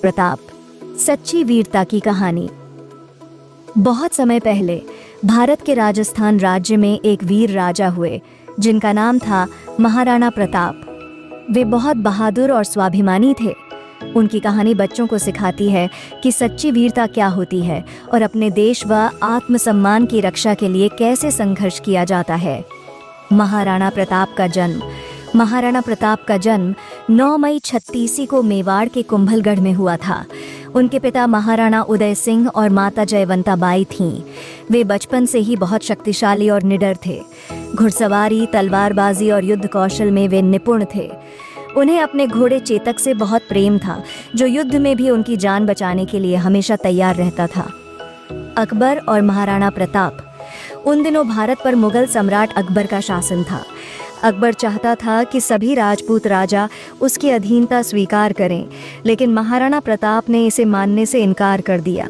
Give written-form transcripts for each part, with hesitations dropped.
प्रताप, सच्ची वीरता की कहानी। बहुत समय पहले भारत के राजस्थान राज्य में एक वीर राजा हुए जिनका नाम था महाराणा प्रताप। वे बहुत बहादुर और स्वाभिमानी थे। उनकी कहानी बच्चों को सिखाती है कि सच्ची वीरता क्या होती है और अपने देश व आत्मसम्मान की रक्षा के लिए कैसे संघर्ष किया जाता है। महाराणा प्रताप का जन्म 9 मई 36 को मेवाड़ के कुंभलगढ़ में हुआ था। उनके पिता महाराणा उदय सिंह और माता जयवंता बाई थीं। वे बचपन से ही बहुत शक्तिशाली और निडर थे। घुड़सवारी, तलवारबाजी और युद्ध कौशल में वे निपुण थे। उन्हें अपने घोड़े चेतक से बहुत प्रेम था, जो युद्ध में भी उनकी जान बचाने के लिए हमेशा तैयार रहता था। अकबर और महाराणा प्रताप। उन दिनों भारत पर मुगल सम्राट अकबर का शासन था। अकबर चाहता था कि सभी राजपूत राजा उसकी अधीनता स्वीकार करें, लेकिन महाराणा प्रताप ने इसे मानने से इनकार कर दिया।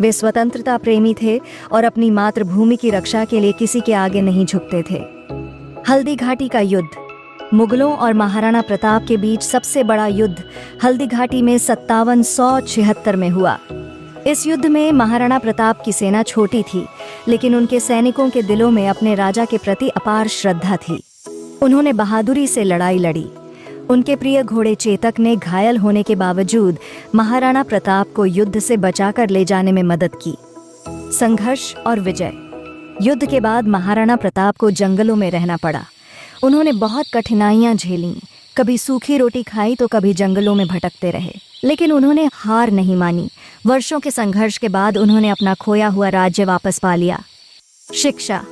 वे स्वतंत्रता प्रेमी थे और अपनी मातृभूमि की रक्षा के लिए किसी के आगे नहीं झुकते थे। हल्दी घाटी का युद्ध। मुगलों और महाराणा प्रताप के बीच सबसे बड़ा युद्ध हल्दी घाटी में 5776 में हुआ। इस युद्ध में महाराणा प्रताप की सेना छोटी थी, लेकिन उनके सैनिकों के दिलों में अपने राजा के प्रति अपार श्रद्धा थी। उन्होंने बहादुरी से लड़ाई लड़ी। उनके प्रिय घोड़े चेतक ने घायल होने के बावजूद महाराणा प्रताप को युद्ध से बचाकर ले जाने में मदद की। संघर्ष और विजय। युद्ध के बाद महाराणा प्रताप को जंगलों में रहना पड़ा। उन्होंने बहुत कठिनाइयां झेलीं। कभी सूखी रोटी खाई तो कभी जंगलों में भटकते रहे, लेकिन उन्होंने हार नहीं मानी। वर्षों के संघर्ष के बाद उन्होंने अपना खोया हुआ राज्य वापस पा लिया। शिक्षा।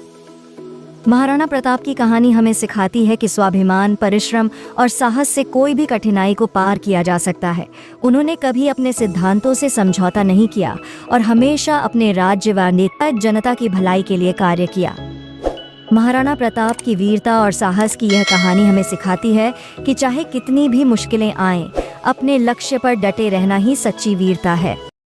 महाराणा प्रताप की कहानी हमें सिखाती है कि स्वाभिमान, परिश्रम और साहस से कोई भी कठिनाई को पार किया जा सकता है। उन्होंने कभी अपने सिद्धांतों से समझौता नहीं किया और हमेशा अपने राज्य व नेता जनता की भलाई के लिए कार्य किया। महाराणा प्रताप की वीरता और साहस की यह कहानी हमें सिखाती है कि चाहे कितनी भी मुश्किलें आएं, अपने लक्ष्य पर डटे रहना ही सच्ची वीरता है।